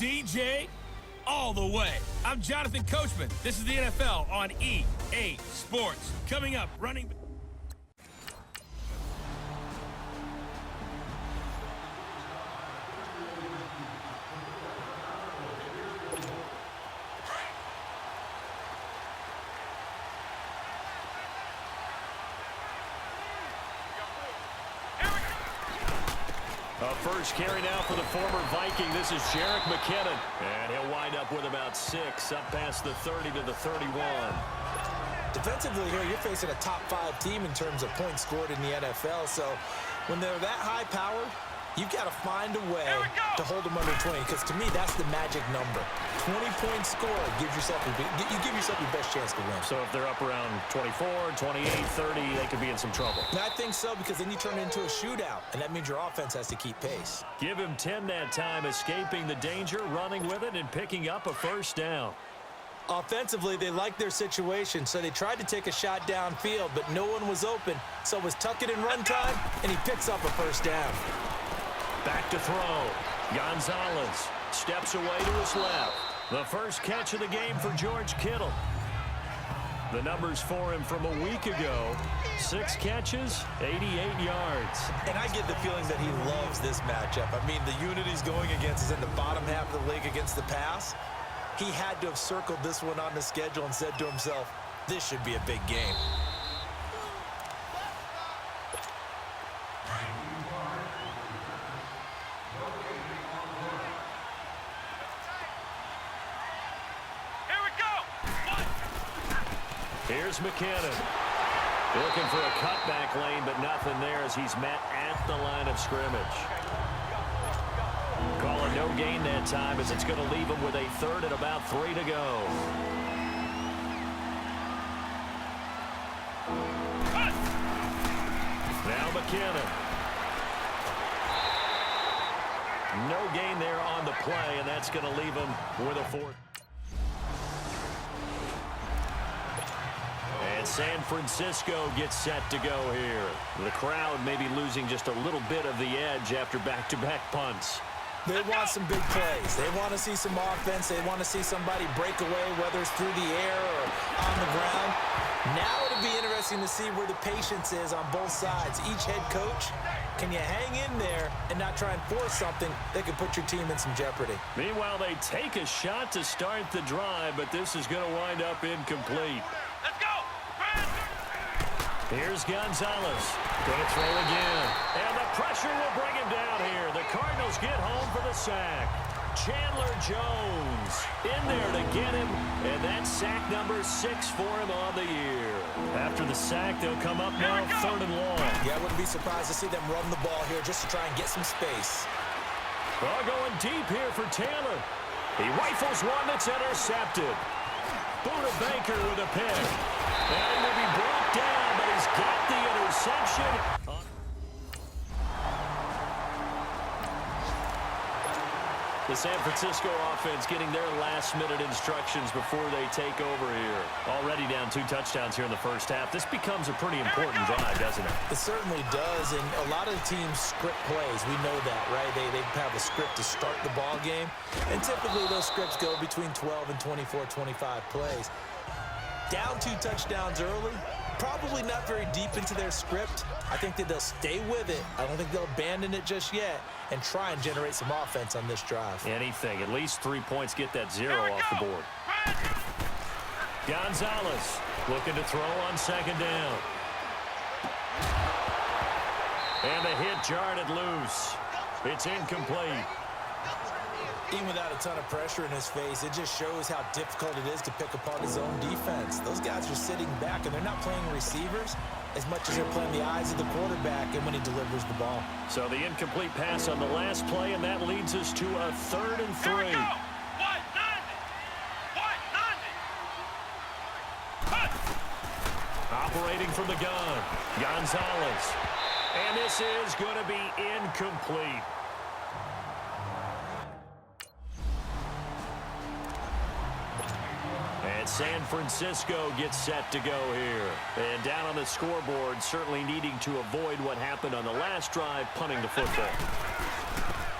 DJ all the way. I'm Jonathan Coachman. This is the NFL on EA Sports. Coming up, running... First carry now for the former Viking. This is Jerick McKinnon. And he'll wind up with about 6, up past the 30 to the 31. Defensively here, you're facing a top-5 team in terms of points scored in the NFL. So when they're that high-powered, you've got to find a way to hold them under 20. Because to me, that's the magic number. 20-point score gives yourself you give yourself your best chance to win. So if they're up around 24, 28, 30, they could be in some trouble. I think so, because then you turn it into a shootout, and that means your offense has to keep pace. Give him 10 that time, escaping the danger, running with it, and picking up a first down. Offensively, they liked their situation, so they tried to take a shot downfield, but no one was open. So it was tuck it in run time, and he picks up a first down. Back to throw. Gonzalez steps away to his left. The first catch of the game for George Kittle. The numbers for him from a week ago: 6 catches, 88 yards. And I get the feeling that he loves this matchup. I mean, the unit he's going against is in the bottom half of the league against the pass. He had to have circled this one on the schedule and said to himself, this should be a big game. Here's McKinnon. Looking for a cutback lane, but nothing there as he's met at the line of scrimmage. Call a no gain that time as it's going to leave him with a third and about 3 to go. Now McKinnon. No gain there on the play, and that's going to leave him with a 4th. And San Francisco gets set to go here. The crowd may be losing just a little bit of the edge after back-to-back punts. They want some big plays. They want to see some offense. They want to see somebody break away, whether it's through the air or on the ground. Now it'll be interesting to see where the patience is on both sides. Each head coach, can you hang in there and not try and force something that could put your team in some jeopardy? Meanwhile, they take a shot to start the drive, but this is going to wind up incomplete. Let's go! Here's Gonzalez. Going to throw again. And the pressure will bring him down here. The Cardinals get home for the sack. Chandler Jones in there to get him. And that's sack number 6 for him on the year. After the sack, they'll come up now 3rd and long. Yeah, I wouldn't be surprised to see them run the ball here just to try and get some space. Well, going deep here for Taylor. He rifles one that's intercepted. Buda Baker with a pick. And he will be brought down, but he's got the interception. The San Francisco offense getting their last-minute instructions before they take over here. Already down 2 touchdowns here in the first half. This becomes a pretty important drive, doesn't it? It certainly does, and a lot of the teams script plays. We know that, right? They have a script to start the ball game, and typically those scripts go between 12 and 24, 25 plays. Down 2 touchdowns early, probably not very deep into their script. I think that they'll stay with it. I don't think they'll abandon it just yet and try and generate some offense on this drive. Anything. At least 3 points, get that 0 off the board. Gonzalez looking to throw on 2nd down. And the hit jarred it loose. It's incomplete. Even without a ton of pressure in his face, it just shows how difficult it is to pick apart his own defense. Those guys are sitting back, and they're not playing receivers as much as they're playing the eyes of the quarterback and when he delivers the ball. So the incomplete pass on the last play, and that leads us to a 3rd and 3. Operating from the gun, Gonzalez. And this is going to be incomplete. And San Francisco gets set to go here. And down on the scoreboard, certainly needing to avoid what happened on the last drive, punting the football.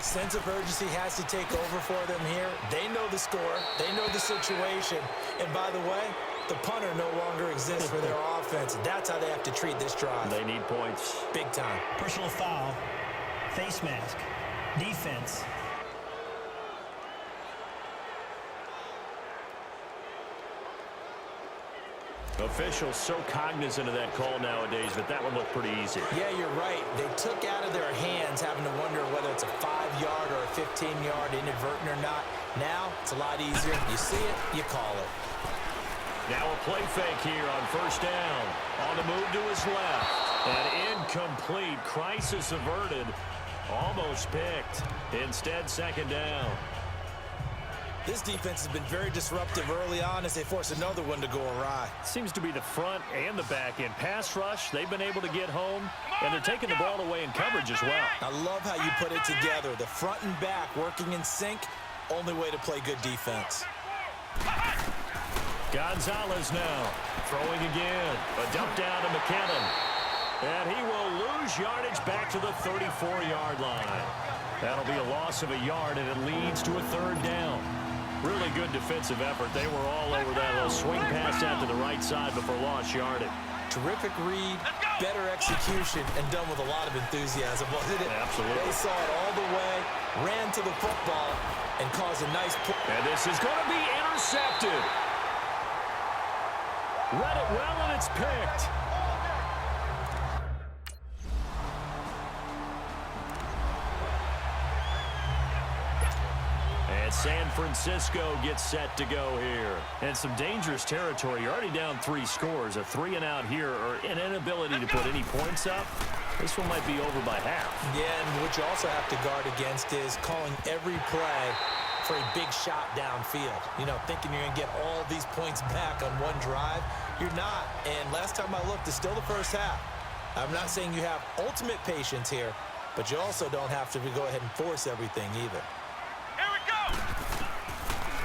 Sense of urgency has to take over for them here. They know the score. They know the situation. And by the way, the punter no longer exists for their offense. That's how they have to treat this drive. They need points. Big time. Personal foul, face mask, defense. Officials so cognizant of that call nowadays, but that one looked pretty easy. Yeah, you're right. They took out of their hands having to wonder whether it's a 5-yard or a 15-yard, inadvertent or not. Now, it's a lot easier. You see it, you call it. Now a play fake here on first down. On the move to his left. And incomplete. Crisis averted. Almost picked. Instead, second down. This defense has been very disruptive early on as they force another one to go awry. Seems to be the front and the back end. Pass rush, they've been able to get home, and they're taking the ball away in coverage as well. I love how you put it together. The front and back working in sync. Only way to play good defense. Gonzalez now throwing again. A dump down to McKinnon. And he will lose yardage back to the 34-yard line. That'll be a loss of a yard, and it leads to a third down. Really good defensive effort. They were all over that little swing pass out to the right side before lost yardage. Terrific read, better execution, and done with a lot of enthusiasm, wasn't it? Absolutely. They saw it all the way, ran to the football, and caused a nice pull. And this is going to be intercepted. Read it well, and it's picked. And San Francisco gets set to go here. And some dangerous territory. You're already down 3 scores. A 3-and-out here, or an inability to put any points up. This one might be over by half. Yeah, and what you also have to guard against is calling every play for a big shot downfield. You know, thinking you're going to get all these points back on one drive. You're not. And last time I looked, it's still the first half. I'm not saying you have ultimate patience here, but you also don't have to go ahead and force everything either.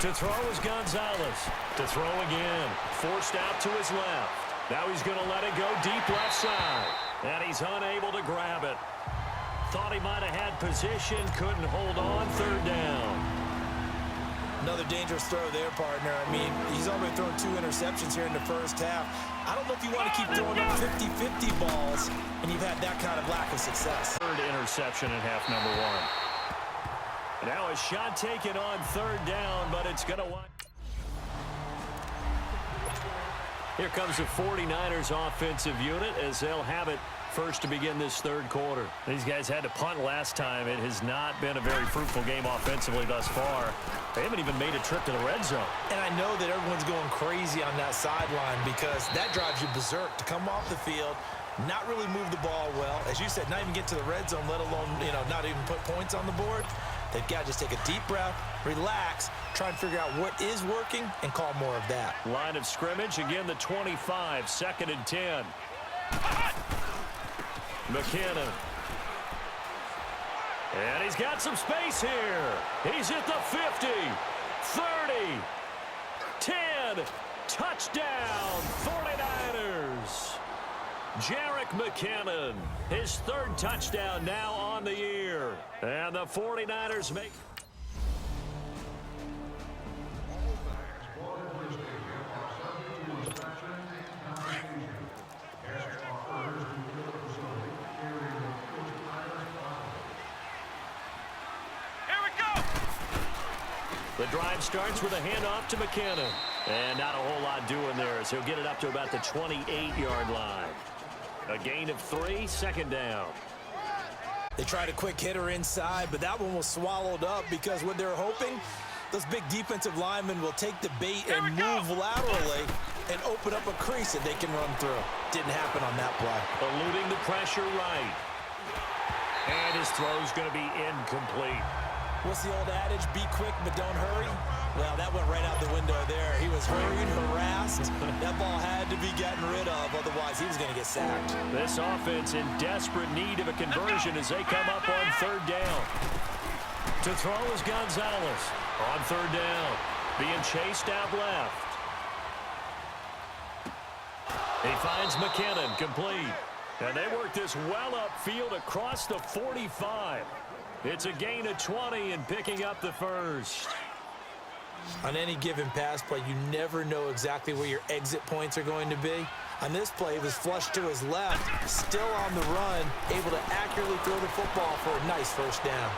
To throw is Gonzalez. To throw again. Forced out to his left. Now he's going to let it go deep left side. And he's unable to grab it. Thought he might have had position. Couldn't hold on. Third down. Another dangerous throw there, partner. I mean, he's already thrown 2 interceptions here in the first half. I don't know if you want to keep throwing up 50-50 balls, and you've had that kind of lack of success. Third interception in half number 1. Now a shot taken on third down, but it's going to want. Here comes the 49ers offensive unit as they'll have it first to begin this third quarter. These guys had to punt last time. It has not been a very fruitful game offensively thus far. They haven't even made a trip to the red zone. And I know that everyone's going crazy on that sideline because that drives you berserk to come off the field, not really move the ball well. As you said, not even get to the red zone, let alone, not even put points on the board. They've got to just take a deep breath, relax, try and figure out what is working, and call more of that. Line of scrimmage, again, the 25, 2nd and 10. McKinnon. And he's got some space here. He's at the 50, 30, 10, touchdown, 49ers. Jerick McKinnon, his 3rd touchdown now on the year. And the 49ers make... The drive starts with a handoff to McKinnon. And not a whole lot doing there as he'll get it up to about the 28-yard line. A gain of 3, 2nd down. They tried a quick hitter inside, but that one was swallowed up because what they're hoping, those big defensive linemen will take the bait and move laterally and open up a crease that they can run through. Didn't happen on that play. Eluding the pressure right. And his throw's going to be incomplete. What's the old adage? Be quick, but don't hurry. Well, that went right out the window there. He was hurried, harassed. That ball had to be gotten rid of, otherwise he was going to get sacked. This offense in desperate need of a conversion as they come up on third down. To throw is Gonzalez. On third down, being chased out left. He finds McKinnon, complete. And they work this well upfield across the 45. It's a gain of 20 and picking up the first. On any given pass play, you never know exactly where your exit points are going to be. On this play, he was flushed to his left, still on the run, able to accurately throw the football for a nice first down.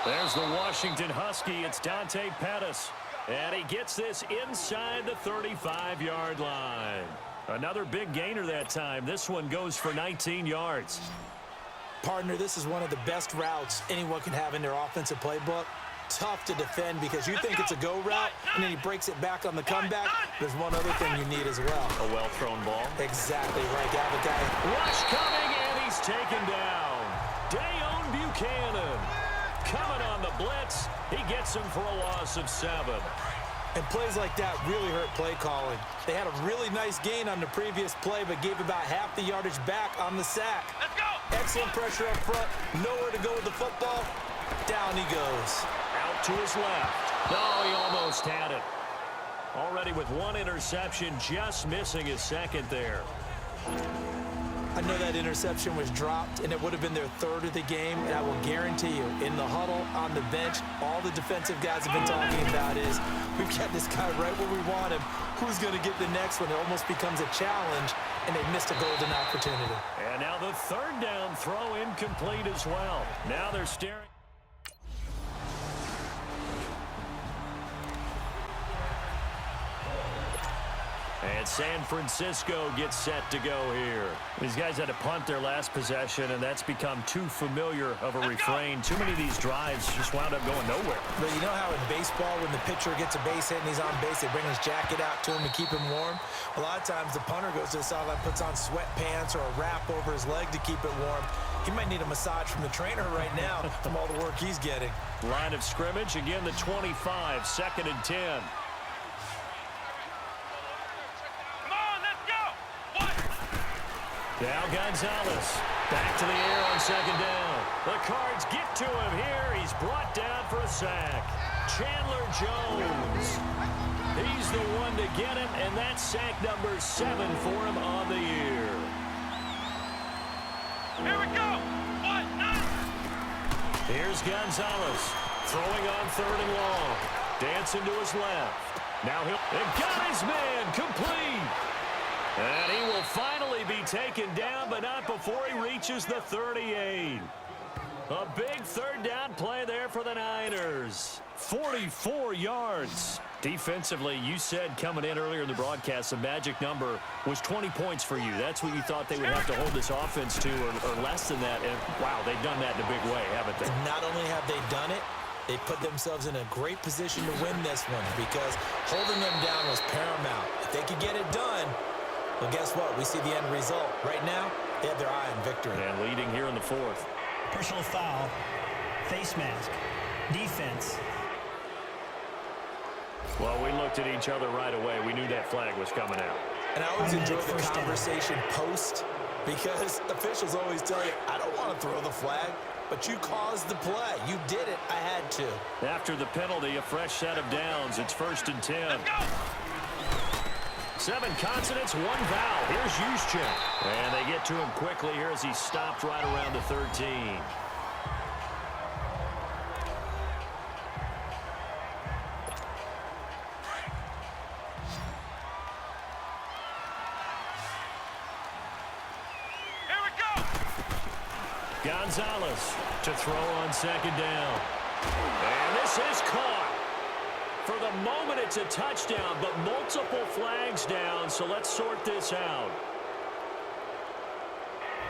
There's the Washington Husky. It's Dante Pettis. And he gets this inside the 35-yard line. Another big gainer that time. This one goes for 19 yards. Partner, this is one of the best routes anyone can have in their offensive playbook. Tough to defend because you think it's a go route, and then he breaks it back on the comeback. There's one other thing you need as well. A well-thrown ball. Exactly right. Got the guy. Rush coming, and he's taken down. Dayon Buchanan coming on the blitz. He gets him for a loss of 7. And plays like that really hurt play calling. They had a really nice gain on the previous play, but gave about half the yardage back on the sack. Let's go! Excellent pressure up front. Nowhere to go with the football. Down he goes. Out to his left. No, he almost had it. Already with one interception, just missing his second there. I know that interception was dropped, and it would have been their third of the game, and I will guarantee you, in the huddle, on the bench, all the defensive guys have been talking about is, we've got this guy right where we want him. Who's going to get the next one? It almost becomes a challenge, and they missed a golden opportunity. And now the third down throw incomplete as well. Now they're staring. And San Francisco gets set to go here. These guys had to punt their last possession, and that's become too familiar of a refrain. Too many of these drives just wound up going nowhere. But you know how in baseball, when the pitcher gets a base hit and he's on base, they bring his jacket out to him to keep him warm? A lot of times the punter goes to the sideline, puts on sweatpants or a wrap over his leg to keep it warm. He might need a massage from the trainer right now from all the work he's getting. Line of scrimmage, again the 25, 2nd and 10. Now Gonzalez back to the air on 2nd down. The Cards get to him here. He's brought down for a sack. Chandler Jones. He's the one to get him, and that's sack number 7 for him on the year. Here we go. 1-9. Here's Gonzalez throwing on 3rd and long. Dancing to his left. Now he'll got his man complete. And he will finally be taken down, but not before he reaches the 38. A big 3rd down play there for the Niners. 44 yards. Defensively, you said coming in earlier in the broadcast, the magic number was 20 points for you. That's what you thought they would have to hold this offense to, or less than that. And, wow, they've done that in a big way, haven't they? And not only have they done it, they put themselves in a great position to win this one because holding them down was paramount. If they could get it done, well, guess what? We see the end result. Right now, they have their eye on victory. And leading here in the 4th. Personal foul. Face mask. Defense. Well, we looked at each other right away. We knew that flag was coming out. And I always enjoy the First down. conversation post because officials always tell you, I don't want to throw the flag, but you caused the play. You did it. I had to. After the penalty, a fresh set of downs. It's 1st and 10. 7 consonants, 1 vowel. Here's Juszczyk. And they get to him quickly here as he stopped right around the 13. Gonzalez to throw on 2nd down. And this is caught. For the moment, it's a touchdown, but multiple flags down, so let's sort this out.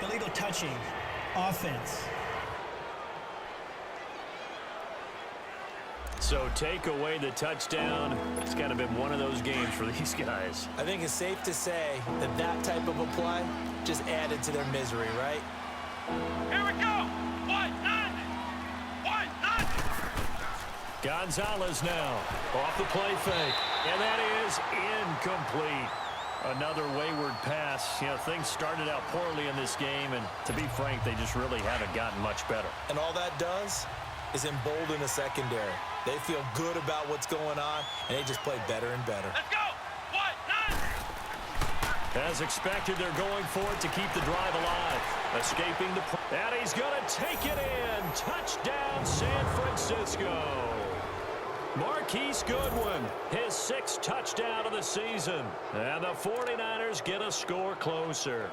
Illegal touching. Offense. So take away the touchdown. It's kind of been one of those games for these guys. I think it's safe to say that that type of a play just added to their misery, right? Here we go. 1-9. Gonzalez now off the play fake, and that is incomplete. Another wayward pass. You know, things started out poorly in this game, and to be frank, they just really haven't gotten much better. And all that does is embolden the secondary. They feel good about what's going on, and they just play better and better. Let's go. 1-9. As expected, they're going for it to keep the drive alive. Escaping the... And he's going to take it in. Touchdown, San Francisco. Marquise Goodwin, his 6th touchdown of the season. And the 49ers get a score closer.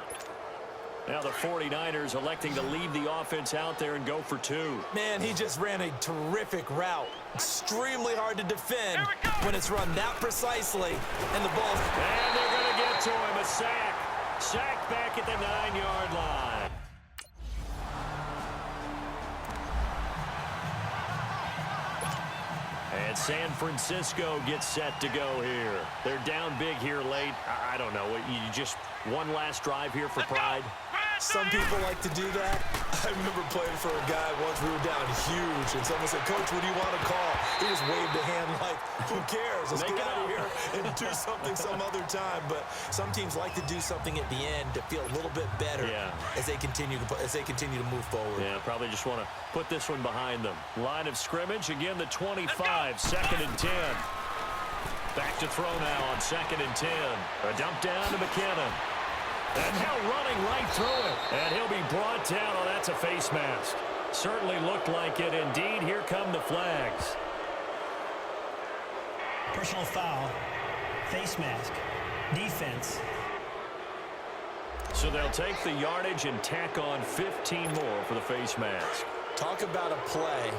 Now the 49ers electing to leave the offense out there and go for 2. Man, he just ran a terrific route. Extremely hard to defend when it's run that precisely. And the ball... And they're going to get to him. A sack. Sack back at the 9-yard line. And San Francisco gets set to go here. They're down big here late. I don't know. You just one last drive here for pride? Some people like to do that. I remember playing for a guy once. We were down huge, and someone said, "Coach, what do you want to call?" He just waved a hand like, "Who cares? Let's get out of here and do something some other time." But some teams like to do something at the end to feel a little bit better as they continue to move forward. Yeah, probably just want to put this one behind them. Line of scrimmage again. The 25, 2nd and 10. Back to throw now on 2nd and 10. A dump down to McKinnon. And now running right through it. And he'll be brought down. Oh, that's a face mask. Certainly looked like it. Indeed, here come the flags. Personal foul, face mask, defense. So they'll take the yardage and tack on 15 more for the face mask. Talk about a play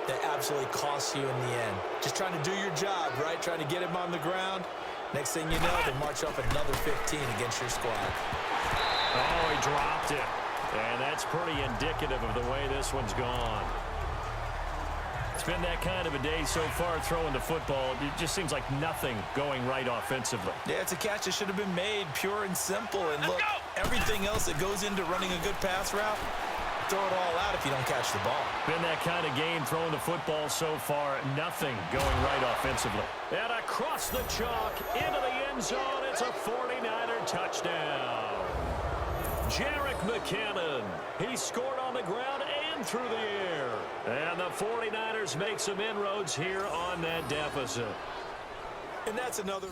that absolutely costs you in the end. Just trying to do your job, right? Trying to get him on the ground. Next thing you know, they march up another 15 against your squad. Oh, he dropped it. And that's pretty indicative of the way this one's gone. It's been that kind of a day so far throwing the football. It just seems like nothing going right offensively. Yeah, it's a catch that should have been made, pure and simple. And look, everything else that goes into running a good pass route, throw it all out if you don't catch the ball. Been that kind of game throwing the football so far. Nothing going right offensively. And across the chalk into the end zone. It's a 49er touchdown. Jerick McKinnon. He scored on the ground and through the air. And the 49ers make some inroads here on that deficit. And that's another...